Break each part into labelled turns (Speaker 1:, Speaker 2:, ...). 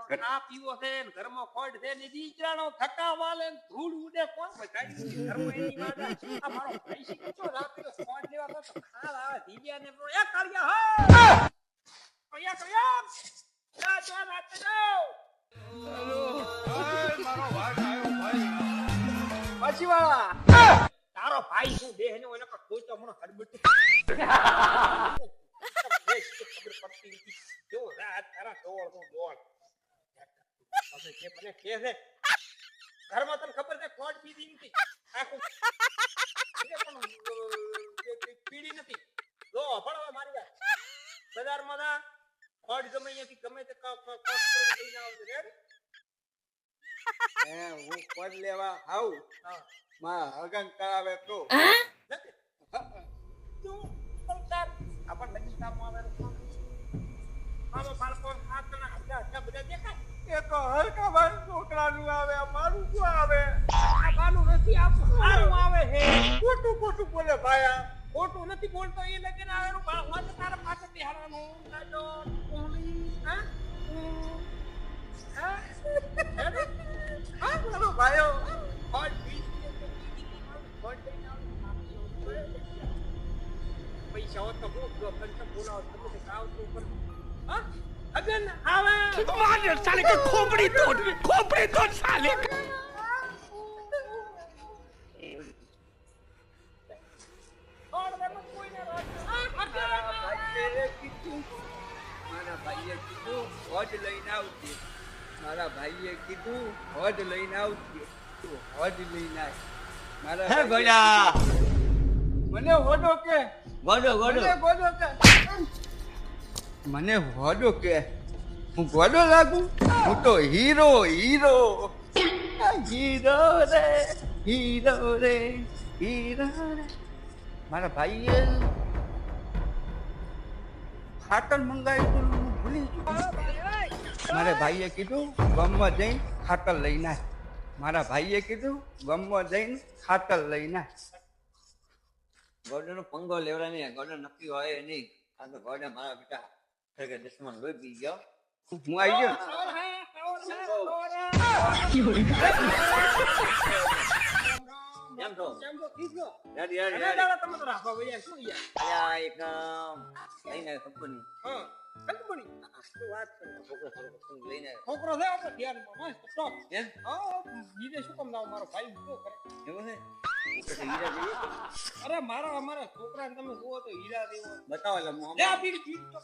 Speaker 1: આ પીવો છે ને ઘરમાં ખોડ છે ને દીકરાનો થકાવાલે ને ધૂળ ઉડે કોણ બચાડી ઘરમાં એની વાડા આ મારો ભાઈ શીખે તો રાત્રે ખોડ લેવા તો ખાલ આવે ધીડિયા ને એ કર્યા હો કર્યા જા જા રાતે જાઓ હેલો મારો વાડ આવ્યો ભાઈ પછી વાળા તારો ભાઈ શું દેહ ને ઓને કોચો મનો હડબડ ખબર પડતી નથી જો રાત તારા દોડ નો દોડ હવે કે મને કે છે ઘરમાં તને ખબર છે ખોટ પીધી નથી આખું પણ પીડી નથી જો ભણવા મારી વાત બજારમાં ના ખોટ ગમે અહીંયાથી ગમે તે ખોટ લઈને આવજો રે હું ખોટ લેવા આવું માં હગન કરાવે તો તું સંસાર આપણ લગી કામ આવે આવો બાળકો હાથના હજા બધા દેખાય એ તો હરકા ભાઈ છોકરાનું આવે મારું શું આવે આ બાનું નથી આપું મારું આવે હે ખોટું ખોટું બોલે ભાયા ખોટું નથી બોલતો એ લગન આવેનું બાળ વાત તારા પાસે બિહારવાનું લાડો કોલી હા હા બોલો ભાઈઓ ખોટ પૈસા હોત તો હું કંચમ બોલાવો તમે કાવ તો ઉપર હા અગન આવે માર સાલે કે ખોપડી તોડ સાલે ઓર દે કોઈ ને મારા ભાઈએ કીધું હોજ લઈને આવજે મારા ભાઈએ કીધું હોજ લઈને આવજે તું હોજ લઈને આવ મારા હે ગોડા મને હોડો કે ગોડો કે મને હોડો કે હું ગોડો લાગુ હું તો હીરો રે મારા ભાઈએ ખાતર મંગાવ્યું હું ભૂલી ગયો મારા ભાઈએ કીધું ગામમાં જઈને ખાતર લઈને આવ મારા ભાઈએ કીધું ગામમાં જઈને ખાતર લઈને આવ ગોડો પંગો લેવડા નહીં ગોડો નક્કી હોય નહીં આ તો ગોડા મારા બેટા કે દુશ્મન લોહી પી ગયો હું આવી ગયો કેમ તો ઠીક છો યાર તમે તો રાખો ભૈયા શું યાર અલ્યા એક લઈને કંપની કંપની શું વાત કરે છોકરો લઈને છોકરો છે આપણે ધ્યાનમાં મસ્ત ટોપ એમ બીજે શું કામ લાવ મારો ભાઈ શું કરે એવું છે અરે અમારા છોકરાને તમે જુઓ તો હીરા દેવો બતાવો લે મોહમ્મદ લે પીડી તો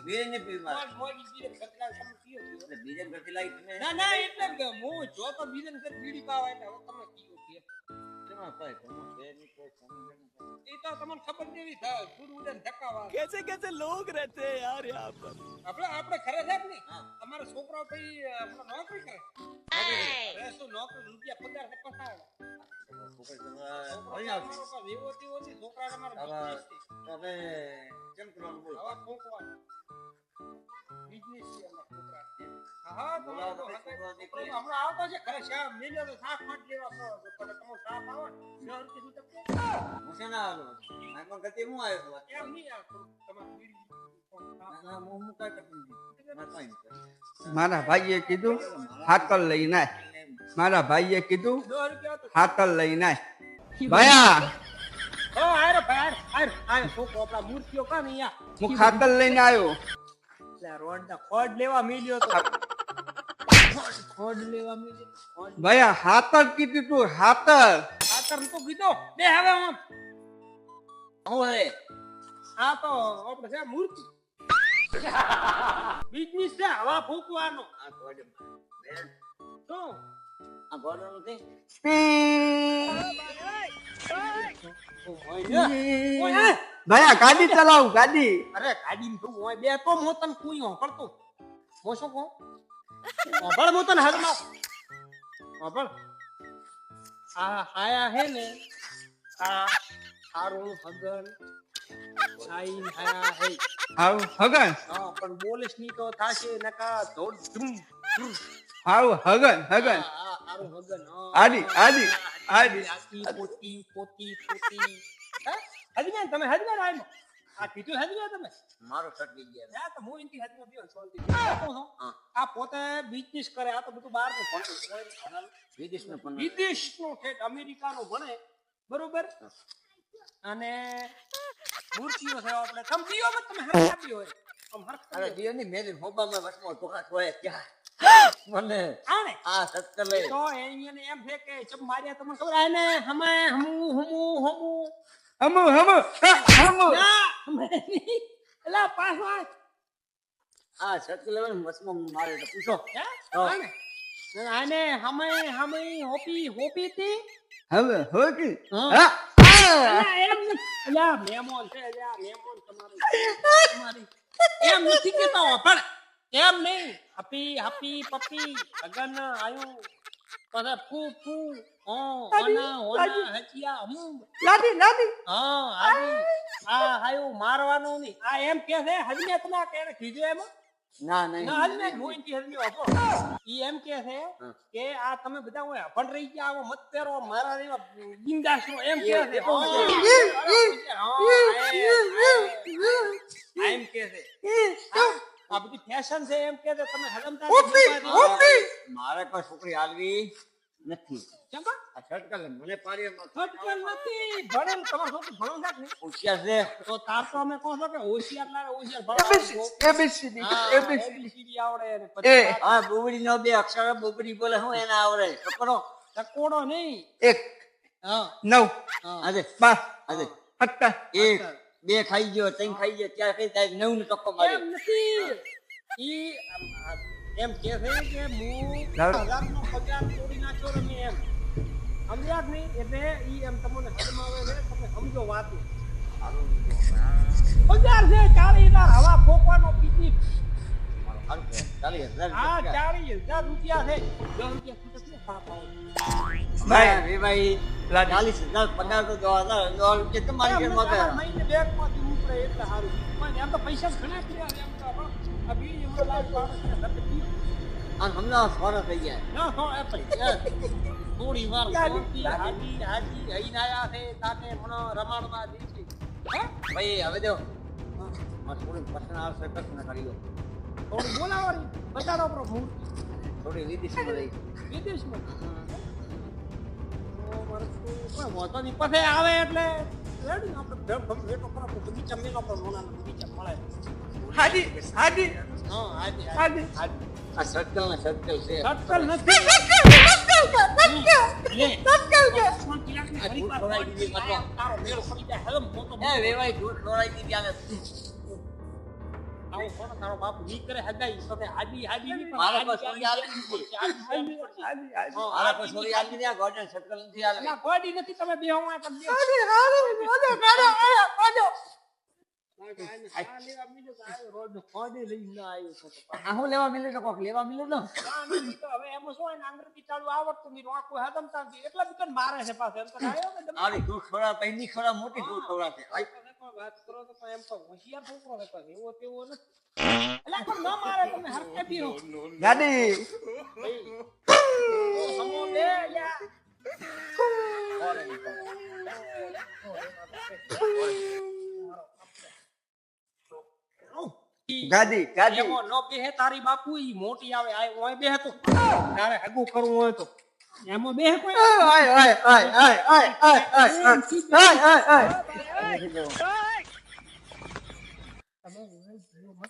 Speaker 1: બીજે ને પી માર મોજી બીજે કરલા તમે કીયો એટલે બીજે કરતી લાઈ તમે ના એટલે હું જો તો બીજે ને પીડી પાવા એટલે હવે તમે કીયો છે કેમાં ભાઈ તમે બે ની કોઈ સમજણ એ તો તમને ખબર દેવી થાય ગુડ ઉડન ધક્કાવા कैसे लोग रहते हैं यार यहां पर આપણે ખરે છે ને તમારો છોકરો ભાઈ આપણે નોકરી કરે અરે શું નોકરી રૂપિયા પગાર છે પસાવે છોકરા તમે કેમ કરવાનું બોલો હવે ફોકવાનું બિઝનેસ છે અમારા છોકરા હા હમણાં આવતો છે ખરે શ્યામ મિલ્યો તો સાફ ફટ લેવા પણ તમે સાફ આવો ને 10 રૂપિયા હું ના આવો આમાં ગતિ હું આવ્યો એમ નહીં આવતો તમારી મારા ભાઈએ કીધું ખાતર લઈને મારા ભાઈએ કીધું ખાતર લઈને ભયા ઓ આરે ભાઈ આરે છોકરો આપડા મૂર્તિઓ કામ અહીંયા હું ખાતર લઈને આવ્યો એટલે રોડ ના ખોડ લેવા મળ્યો તો ખોડ લેવા મળ્યો ભયા ખાતર કીધું તું ખાતર તો કીધો બે હવે હું હવે આ તો આપણે છે મૂર્તિ બિઝનેસ છે હવા ફૂંકવાનો આ ગોડે તો આ ગોડો નથી ભયા ગાડી ચલાવ ગાડી અરે ગાડી તું હોય બે તો મોતન કુયો પડતો મો શું કો ઓબળ મોતન હાલમાં ઓબળ આ આયા હે ને આ હારું હગન આઈન આયા હે હારું હગન હા પણ બોલીશ ની તો થાશે નકા ધોડ ધૂમ હારું હગન હગન હારું હગન આડી પોતી હજમે તમે હજમે આઈમો આ કીધું હજમે તમે મારો શર્ટ લઈ ગયા યા તો હું ઇનકી હજમે બીઓ સોલતી
Speaker 2: આ પોતે બિઝનેસ કરે, આ તો બધું બહારનું ભણે,
Speaker 1: વિદેશનું પણ
Speaker 2: વિદેશનું ઠેઠ અમેરિકાનું ભણે, બરોબર. અને મૂર્તિઓ છે આપણે તમ દીઓ મત તમે હરખાતી હોય આમ હરખા
Speaker 1: અરે જીવની મેરી હોબામાં વસમો ટોકા હોય ક્યાં મને
Speaker 2: આને
Speaker 1: આ સત્કલે
Speaker 2: તો એને એમ છે કે ચમ માર્યા તમને ખબર આને હમે હમુ ના હમે નહીં. એલા પાછો
Speaker 1: આ સત્કલે વસમો મારે તો પૂછો
Speaker 2: હે
Speaker 1: હા.
Speaker 2: આને હમે હોપી થી
Speaker 1: હવે હોકી
Speaker 2: હા.
Speaker 1: હા
Speaker 2: અલા એમ અલા મેમોન છે અલા મેમોન તમારી એમ નથી કેતો પણ એમ નહીં હપી પપી અગન આયું પછી ફૂ ઓના હચિયા
Speaker 1: લાડી
Speaker 2: હા આજી આ આયું મારવાનું નહીં આ એમ કે છે હજમે તને કેને કીધું એમ
Speaker 1: ના નહીં
Speaker 2: ના હજમે મોઈથી હજમે આપો ઈ એમ કે છે કે આ તમે બધા હોય અભણ રહી ગયા આવો મત પહેરો મારા જેવા બિંદાસનો એમ કે છે એમ કે છે આ બધી ફેશન છે એમ કે છે તમે હલમતા
Speaker 1: મારે કોઈ છોકરી હાલવી નથી
Speaker 2: ચંપા
Speaker 1: આ સટકલે મને પાડી
Speaker 2: ફટકલ નથી ભણેલ તમારો છોકરો ભણો છે ને
Speaker 1: હોશિયાર છે
Speaker 2: તો તાર તો અમે કહો છો કે હોશિયાર લાગે હોશિયાર ભણો ABCD આવડે ને પછી
Speaker 1: હા બોબડી નો બે અક્ષર બોબડી બોલે હું એને આવડે છોકરો
Speaker 2: ટકોડો નહીં
Speaker 1: એક
Speaker 2: હા
Speaker 1: 9
Speaker 2: હા
Speaker 1: આજે
Speaker 2: બસ
Speaker 1: આજે હટ્ટા એક બે ખાઈ ગયો ત્રણ ખાઈ ગયો ત્યાં કઈ થાય 9 નો ટક્કો માર્યો
Speaker 2: એમ નથી ઈ એમ કે છે કે હું 1000 નો પગાર તોડી નાખ્યો રમે એમ સમજ્યા કે નહીં એટલે ઈ એમ તમને હદમાં આવે છે તમે સમજો વાત પગાર છે 40000 હવા ફોકવાનો પીટી હા 40000 રૂપિયા છે 10 રૂપિયા કેટલે પાપાઓ
Speaker 1: ભાઈ ભાઈ 40000 પગાર તો 2000 રૂપિયા તમારી ઘરમાં ગયા
Speaker 2: મહિને બેંકમાંથી ઉપરે એટલે સારું પણ એમ તો પૈસા ઘણા કર્યા એમ તો આ બી એવડો લાગ પાડે
Speaker 1: આ હમણાં સોરા થઈ ગયા
Speaker 2: ના હો એ પૈસા થોડી વાર હાજી હઈ આયા છે તાકે મનો રમાડવા દીધી હે
Speaker 1: ભાઈ હવે જો થોડી પસંદ આવશે પ્રશ્ન કરી દો
Speaker 2: થોડી બોલાવરી બતાડો પ્રો મૂર્તિ
Speaker 1: થોડી વિદેશમાં રહી
Speaker 2: વિદેશમાં ઓ વર્ષ કોઈ મોટો ની પાસે આવે એટલે રેડી આપણે ભેટો કરો બગીચા મેલો પર મોનાનો બગીચા મળે હાજી હા હાજી
Speaker 1: આ સર્કલ છે
Speaker 2: સટકલ નથી તારો મેળ પડી જાય હલમ મોટો
Speaker 1: એ વેવાઈ દૂધ ખવડાવી દીધી આને
Speaker 2: આવો કોણ તારો બાપ ની કરે હગાઈ સાથે હાજી ની
Speaker 1: મારા પર સોરી આલી મારા પર સોરી આલી ને ગોડન સર્કલ નથી આલે
Speaker 2: ના ગોડી નથી તમે બે હું આ કરી
Speaker 1: હું લેવા મિલે તો કોક લેવા મિલે તો
Speaker 2: હવે એમાં શું હોય ને અંગ્રેજી ચાલુ આવડતું નહીં આખું હદમતા નથી એટલા બધા મારે છે પાસે એમ તો આવ્યો ને તમે
Speaker 1: આવી દૂધ ખવડા પહેલી ખવડા મોટી દૂધ ખવડા છે
Speaker 2: વાત કરો તો એમ તો હોશિયાર છોકરો છે પણ એવો તેવો નથી એટલે પણ ન મારે તમે હરકે બીરો
Speaker 1: દાદી
Speaker 2: સમો લે યા
Speaker 1: ગાદી
Speaker 2: એમાં નો બેહે તારી બાપુ ઈ મોટી આવે આ ઓય બેહે તો તારે હગું કરવું હોય તો એમાં બેહે કોઈ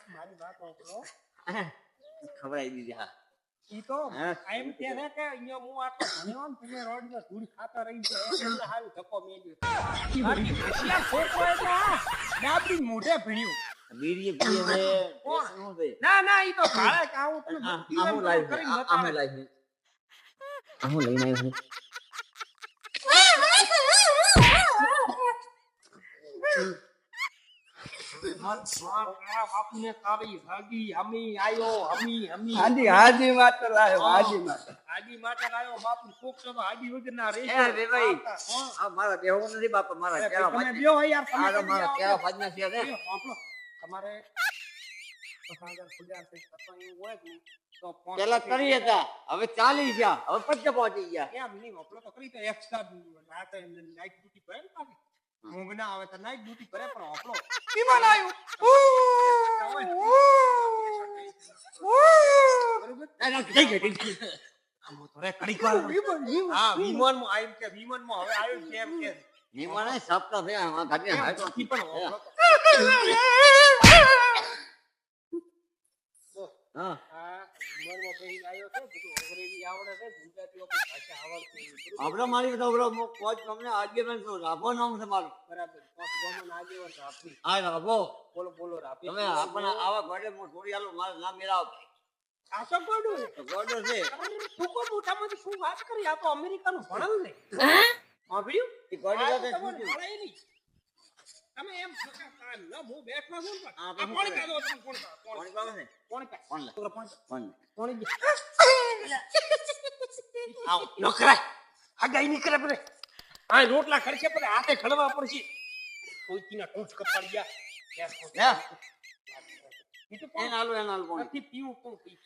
Speaker 2: મારી વાત વાપરો
Speaker 1: ખવડાવી દીધી હા
Speaker 2: ઈ તો એમ કે છે કે અહીંયા હું આટલો ભણ્યો ને તમે રોડમાં ધૂળ ખાતા રહી જાય એટલે હારું ધક્કો મેલ્યો બાકી હોશિયાર છોકરો એટલે ડાબડી મોઢે ભણ્યું
Speaker 1: બીડી પીએ છે
Speaker 2: કોણ?
Speaker 1: શું છે
Speaker 2: ના ઈ તો ભાડે કે આવું તમે
Speaker 1: આમું લાઈવ આમે લાઈવ આમું લઈને આવ્યો
Speaker 2: આપને તારી હાજી હમી આયો હમી
Speaker 1: હાજી વાત લાયો
Speaker 2: હાજી માટે લાયો બાપ કોક તો હાજી વગર ના રે
Speaker 1: એ રે ભાઈ આ મારા બેહો નથી બાપા મારા કેવા
Speaker 2: તમે બેહો યાર તમે
Speaker 1: આ મારા કેવા ભાજના છે રે
Speaker 2: તમારે 5000 ખુલ્યા છે તો એવું હોય ને તો
Speaker 1: પેલા 30 હતા હવે 40 ગયા હવે 50 પહોંચી ગયા
Speaker 2: એમ નહીં આપણો તો કરી તો એક્સ્ટ્રા આ તો નાઈટ ડ્યુટી પર ને પાછી ઊંઘ ના આવે તો નાઈટ ડ્યુટી કરે પણ આપણો વિમાન આવ્યું આમ તો રે કડીક વાર હા વિમાનમાં આવ્યું કે વિમાનમાં હવે આવ્યું કેમ કે
Speaker 1: વિમાને સપના થયા આમાં ગાડી હાટો
Speaker 2: ઈ પણ
Speaker 1: હા
Speaker 2: આ વિમાનમાં બેહીને આવ્યો છે બધું અંગ્રેજી આવડે છે ગુજરાતી આપણી ભાષા આવડતી નથી.
Speaker 1: આપણે મારી તો બરો કોચ તમને આજે પણ શું રાખો નામ છે મારું
Speaker 2: બરાબર પાંચ ગામના આગેવાન રાખવી
Speaker 1: હા રાખો
Speaker 2: બોલો બોલો રાખી
Speaker 1: તમે આપણા આવા ગોડે હું થોડી આલો મારું નામ મેળાવ
Speaker 2: આ તો ગોડું
Speaker 1: તો ગોડો છે
Speaker 2: તું કો મોટામાંથી શું વાત કરી આ તો અમેરિકાનું ભણેલ ને સાંભળ્યું
Speaker 1: એ ગોડે
Speaker 2: આ
Speaker 1: સાથે
Speaker 2: તમને
Speaker 1: શું
Speaker 2: ભણાય નહીં. તમે એમ છોકરા કાન ન હું બેઠો છું ને
Speaker 1: હા,
Speaker 2: આ કોણ કાઢો તમે કોણ
Speaker 1: કોણ પાવે છે
Speaker 2: કોણ કાઢ
Speaker 1: કોણ લે
Speaker 2: છોકરા કોણ
Speaker 1: કોણ
Speaker 2: કોણ આવ ન કરાય આ ગાય નીકળે પડે આ રોટલા ખડશે પડે હાથે ખડવા પડશે કોઈકીના ટૂંચ કપાડી ગયા
Speaker 1: હે એન આલો કોણ
Speaker 2: નથી પીવું કોણ પી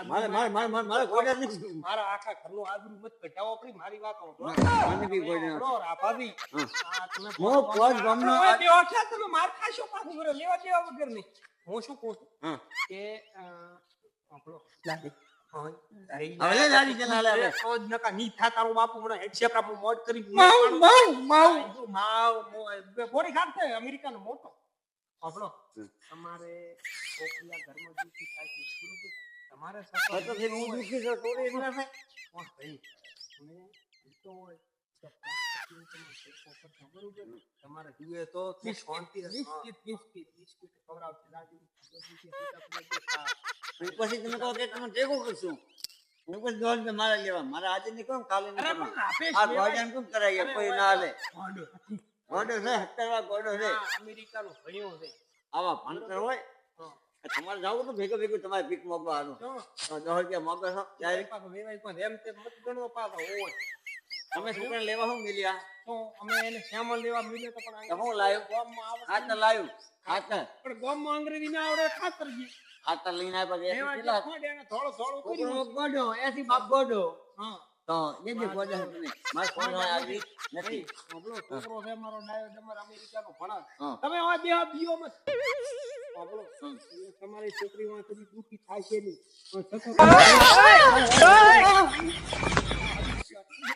Speaker 1: મારે ગોડે નથી
Speaker 2: મારા આખા ઘરનું આબરૂ મત કઢાવો પડી મારી વાત
Speaker 1: મને બી ગોડે
Speaker 2: ભાભી
Speaker 1: હા.
Speaker 2: આ તમે
Speaker 1: હું કોચ ગામનો
Speaker 2: ઓય દેવા છે તમે માર ખાશો પાછી વરે લેવા દેવા વગર નહીં હું શું કહું છું
Speaker 1: હા
Speaker 2: કે આપણો લાગે
Speaker 1: હવે લે દાડી કે ના લે હવે
Speaker 2: તો જ નકા ની થા તારો બાપુ મને હેડશેપ આપું મોડ કરી માવ બોડી ખાતે અમેરિકાનો મોટો આપણો તમારે છોકરીયા ઘરમાં દુખી થાય છે બરોબર તમારે
Speaker 1: તો ફિર હું દુખી છું થોડી એટલે છે
Speaker 2: કોણ ભાઈ તમે તો હોય તમારે જુએ તો શાંતિ બિસ્કિટ ખવડાવશે દાદી
Speaker 1: પછી તમે કહો કે તમે ટેકો કરશું હું પછી દોડ કે મારે લેવા મારે આજે નહીં કહું કાલે નહીં
Speaker 2: અરે
Speaker 1: કહું
Speaker 2: પણ આપે
Speaker 1: આ ગોડાને કેમ કરાય કોઈ ના હાલે
Speaker 2: ગોડો
Speaker 1: ગોડો છે 70 ગોડો છે
Speaker 2: અમેરિકાનો ભણ્યો છે
Speaker 1: આવા ભણતર હોય તમારે જાવ તો ભેગો તમારે પીક મોકવા હાલો
Speaker 2: તો
Speaker 1: 10 રૂપિયા મોકલો છો ત્યારે
Speaker 2: પાછો વેવાય પણ એમ તે મત ગણવો પાછો હોય
Speaker 1: તમે છોકરા લેવા હું મિલ્યા
Speaker 2: તો અમે એને શ્યામલ લેવા મિલે તો પણ
Speaker 1: તો હું લાવ્યો
Speaker 2: ગામમાં આવે
Speaker 1: ખાતર લાવ્યું ખાતર
Speaker 2: પણ ગામમાં અંગ્રેજી ના આવડે ખાતર જી
Speaker 1: ખાતર લઈને આવ્યા પછી
Speaker 2: વેવાય
Speaker 1: કેટલા
Speaker 2: ખોડે એને થોડો થોડો
Speaker 1: છોકરો
Speaker 2: કર્યું
Speaker 1: ગોડો એસી બાપ ગોડો
Speaker 2: હા
Speaker 1: તો એ જે ગોડો છે તમે મારે ફોન આવી નથી
Speaker 2: આપણો છોકરો છે મારો ડાયો ડમર અમેરિકાનો ભણા
Speaker 1: હા.
Speaker 2: તમે હવે બે બીઓ મત આપણો તમારી છોકરી માં કદી દુખી થાય છે નહીં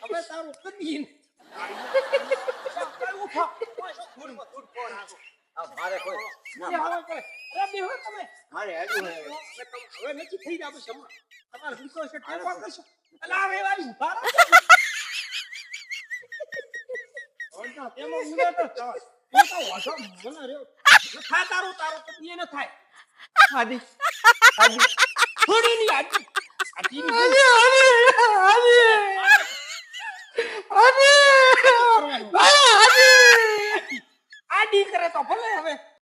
Speaker 2: હવે તારું કદી ઉઠો
Speaker 1: આ મારે કોઈ ના, મારે હેડું હે
Speaker 2: હવે નથી થઈ રહ્યા પછી હમણાં તમારે ભૂખો છે ટેકો કરશો એટલે આ વેવારી ઉભા રહો ઓળખા તેમાં ઉડે તો ચાલ તું તો વાસો મને રહ્યો થાય તારું કદી એ ન થાય આદી થોડી ની આદી આદી કરે તો ભલે હવે